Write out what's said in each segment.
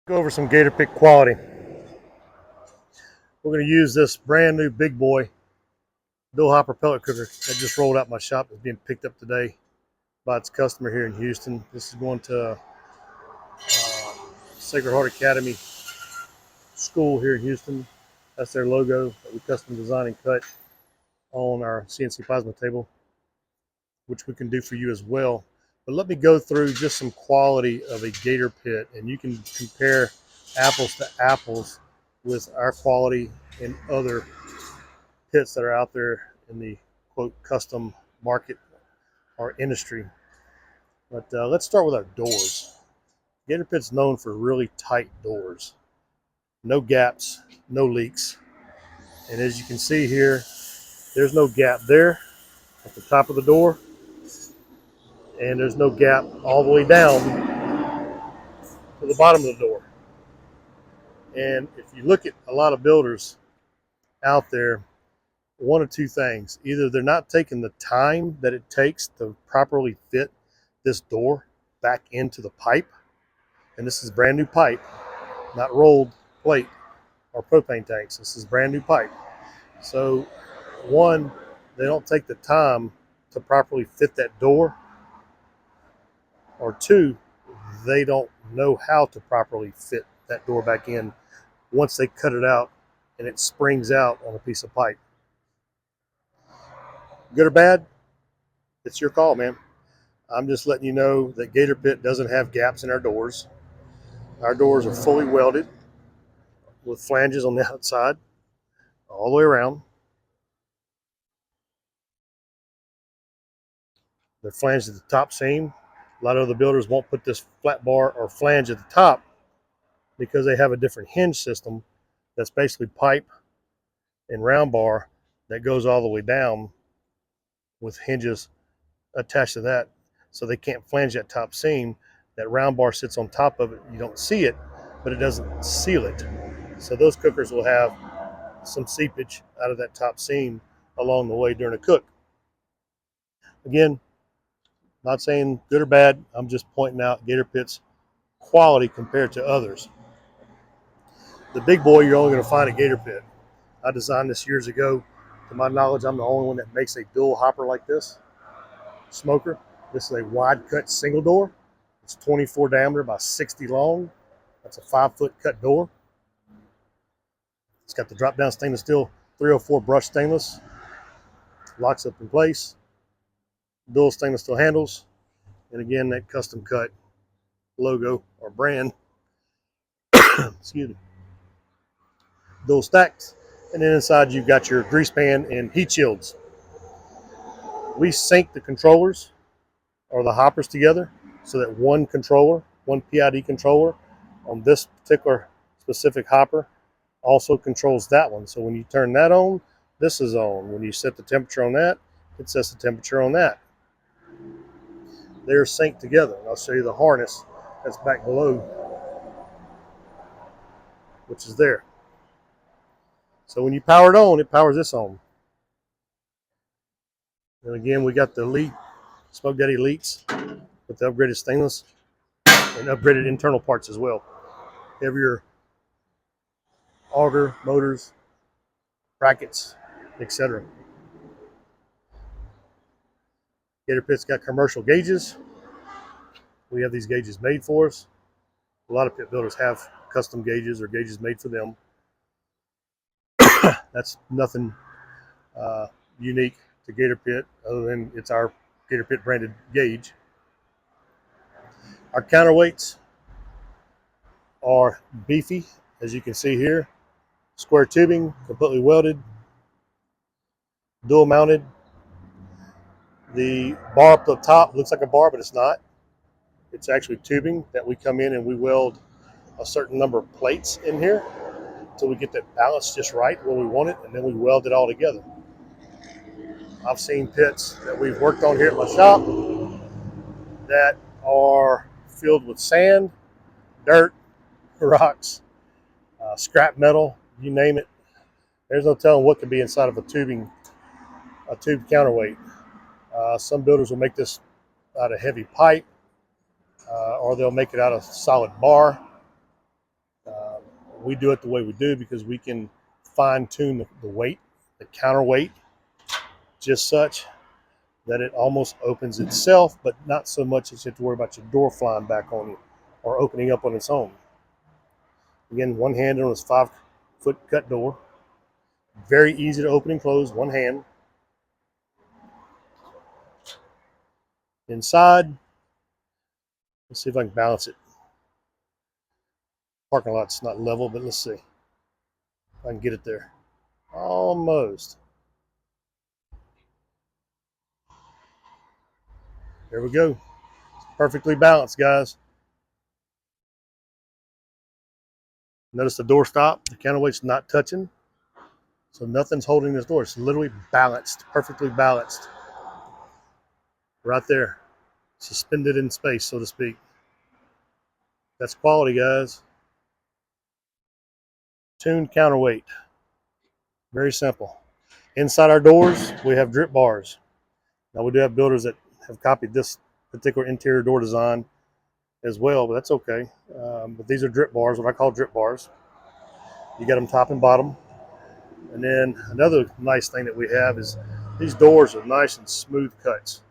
Go over some Gator Pit quality. We're going to use this brand new big boy Bill Hopper pellet cooker that just rolled out my shop. It's being picked up today by its customer here in Houston. This is going to Sacred Heart Academy School here in Houston. That's their logo that we custom design and cut on our CNC plasma table, which we can do for you as well. But let me go through just some quality of a Gator Pit, and you can compare apples to apples with our quality and other pits that are out there in the quote custom market or industry. But let's start with our doors. Gator Pit's known for really tight doors, no gaps, no leaks. And as you can see here, there's no gap there at the top of the door, and there's no gap all the way down to the bottom of the door. And if you look at a lot of builders out there, one of two things: either they're not taking the time that it takes to properly fit this door back into the pipe, and this is brand new pipe, not rolled plate or propane tanks. This is brand new pipe. So one, they don't take the time to properly fit that door, or two, they don't know how to properly fit that door back in once they cut it out and it springs out on a piece of pipe. Good or bad, it's your call, man. I'm just letting you know that Gator Pit doesn't have gaps in our doors. Our doors are fully welded with flanges on the outside all the way around. They're flanged at the top seam. A lot of other builders won't put this flat bar or flange at the top because they have a different hinge system that's basically pipe and round bar that goes all the way down with hinges attached to that, so they can't flange that top seam. That round bar sits on top of it. You don't see it, but it doesn't seal it. So those cookers will have some seepage out of that top seam along the way during a cook. Again, not saying good or bad. I'm just pointing out Gator Pit's quality compared to others. The big boy you're only going to find at Gator Pit. I designed this years ago. To my knowledge, I'm the only one that makes a dual hopper like this. Smoker. This is a wide cut single door. It's 24 diameter by 60 long. That's a 5-foot cut door. It's got the drop down stainless steel 304 brushed stainless. Locks up in place. Dual stainless steel handles. And again, that custom cut logo or brand. Excuse me. Dual stacks. And then inside you've got your grease pan and heat shields. We sync the controllers or the hoppers together so that one controller, one PID controller on this particular specific hopper also controls that one. So when you turn that on, this is on. When you set the temperature on that, it sets the temperature on that. They're synced together. I'll show you the harness that's back below, which is there. So when you power it on, it powers this on. And again, we got the Elite, Smoke Daddy Elites with the upgraded stainless and upgraded internal parts as well. Heavier auger, motors, brackets, etc. Gator Pit's got commercial gauges. We have these gauges made for us. A lot of pit builders have custom gauges or gauges made for them. That's nothing unique to Gator Pit other than it's our Gator Pit branded gauge. Our counterweights are beefy, as you can see here. Square tubing, completely welded, dual mounted. The bar up the top looks like a bar, but it's not. It's actually tubing that we come in and we weld a certain number of plates in here until we get that balance just right where we want it, and then we weld it all together. I've seen pits that we've worked on here at my shop that are filled with sand, dirt, rocks, scrap metal, you name it. There's no telling what could be inside of a tube counterweight. Some builders will make this out of heavy pipe, or they'll make it out of solid bar. We do it the way we do because we can fine tune the weight, the counterweight, just such that it almost opens itself, but not so much that you have to worry about your door flying back on you or opening up on its own. Again, one hand on this 5-foot cut door. Very easy to open and close, one hand. Inside, let's see if I can balance it. Parking lot's not level, but let's see if I can get it there. Almost. There we go. Perfectly balanced, guys. Notice the door stop. The counterweight's not touching. So nothing's holding this door. It's literally balanced, perfectly balanced. Right there. Suspended in space, so to speak. That's quality, guys. Tuned counterweight. Very simple. Inside our doors, we have drip bars. Now, we do have builders that have copied this particular interior door design as well, but that's okay. But these are drip bars, what I call drip bars. You got them top and bottom. And then another nice thing that we have is these doors are nice and smooth cuts.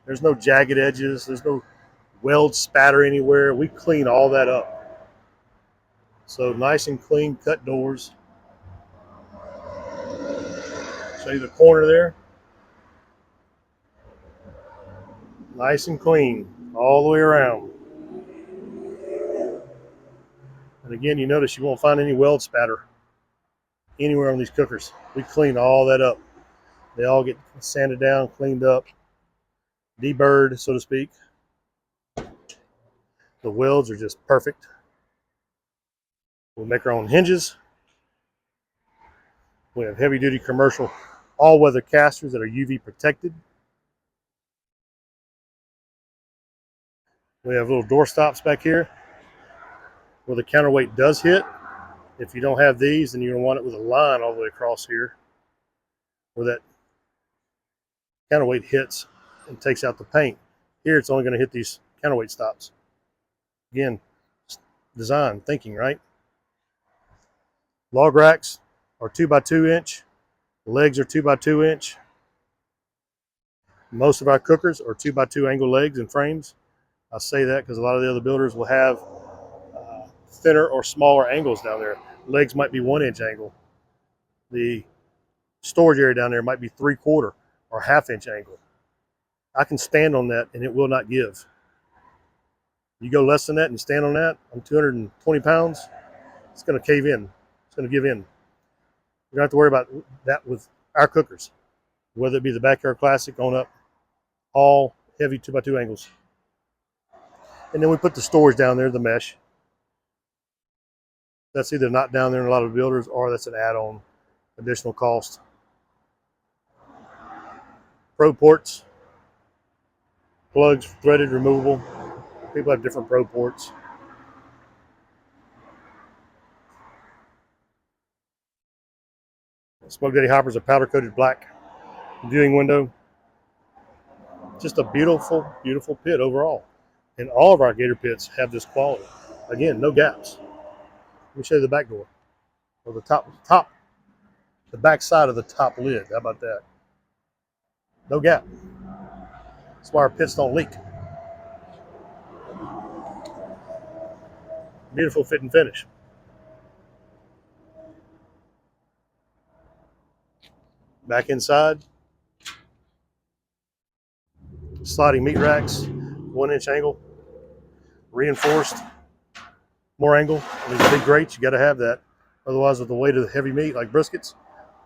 There's no jagged edges. There's no weld spatter anywhere. We clean all that up. So nice and clean cut doors. Show you the corner there. Nice and clean all the way around. And again, you notice you won't find any weld spatter anywhere on these cookers. We clean all that up. They all get sanded down, cleaned up, deburred, so to speak. The welds are just perfect. We make our own hinges. We have heavy-duty commercial all-weather casters that are UV protected. We have little door stops back here where the counterweight does hit. If you don't have these, then you're going to want it with a line all the way across here where that counterweight hits and takes out the paint. Here, it's only going to hit these counterweight stops. Again, design, thinking, right? Log racks are 2x2 inch. Legs are 2x2 inch. Most of our cookers are 2x2 angle legs and frames. I say that because a lot of the other builders will have thinner or smaller angles down there. Legs might be 1-inch angle. The storage area down there might be 3/4 or 1/2 inch angle. I can stand on that and it will not give. You go less than that and you stand on that, I'm 220 pounds, it's going to cave in. It's going to give in. You don't have to worry about that with our cookers, whether it be the Backyard Classic on up, all heavy 2x2 angles. And then we put the storage down there, the mesh. That's either not down there in a lot of builders or that's an add-on additional cost. Pro ports, plugs, threaded, removable. People have different pro ports. Smoke Daddy hoppers are powder coated black. Viewing window. Just a beautiful, beautiful pit overall. And all of our Gator pits have this quality. Again, no gaps. Let me show you the back door. Or the back side of the top lid. How about that? No gap. That's why our pits don't leak. Beautiful fit and finish. Back inside. Sliding meat racks, 1-inch angle, reinforced, more angle. These big grates, you got to have that. Otherwise, with the weight of the heavy meat like briskets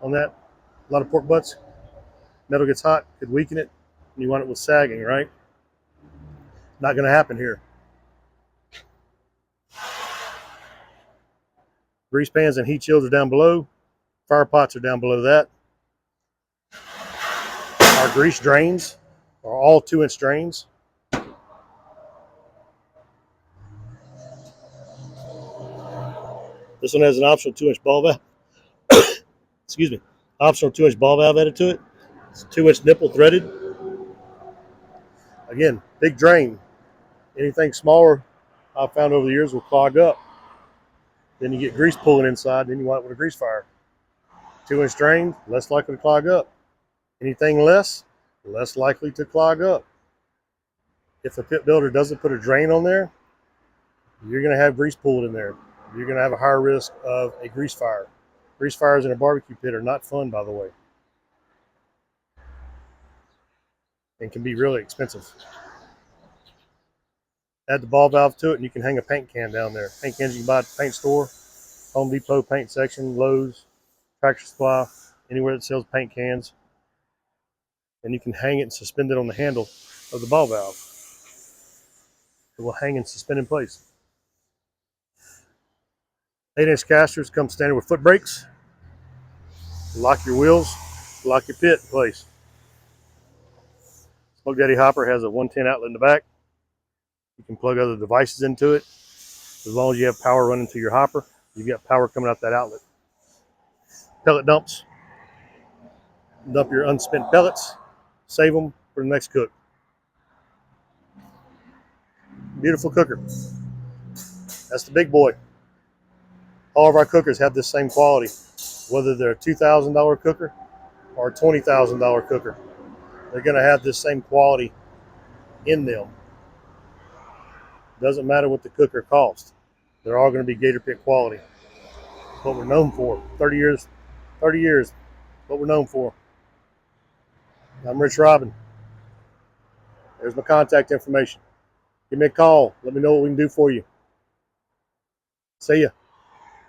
on that, a lot of pork butts, metal gets hot, could weaken it, and you want it with sagging, right? Not going to happen here. Grease pans and heat shields are down below. Fire pots are down below that. Our grease drains are all 2-inch drains. This one has an optional 2-inch ball valve. Excuse me. Optional 2-inch ball valve added to it. It's 2-inch nipple threaded. Again, big drain. Anything smaller, I've found over the years, will clog up. Then you get grease pooling inside, then you want it with a grease fire. 2-inch drain, less likely to clog up. Anything less likely to clog up. If a pit builder doesn't put a drain on there, you're going to have grease pooled in there. You're going to have a higher risk of a grease fire. Grease fires in a barbecue pit are not fun, by the way, and can be really expensive. Add the ball valve to it, and you can hang a paint can down there. Paint cans you can buy at the paint store, Home Depot paint section, Lowe's, Tractor Supply, anywhere that sells paint cans. And you can hang it and suspend it on the handle of the ball valve. It will hang and suspend in place. 8-inch casters come standard with foot brakes. Lock your wheels, lock your pit in place. Smoke Daddy hopper has a 110 outlet in the back. You can plug other devices into it. As long as you have power running to your hopper, you've got power coming out that outlet. Pellet dumps. Dump your unspent pellets. Save them for the next cook. Beautiful cooker. That's the big boy. All of our cookers have this same quality, whether they're a $2,000 cooker or a $20,000 cooker. They're going to have this same quality in them. Doesn't matter what the cooker costs. They're all going to be Gator Pit quality. What we're known for. 30 years, what we're known for. I'm Rich Robin. There's my contact information. Give me a call. Let me know what we can do for you. See ya.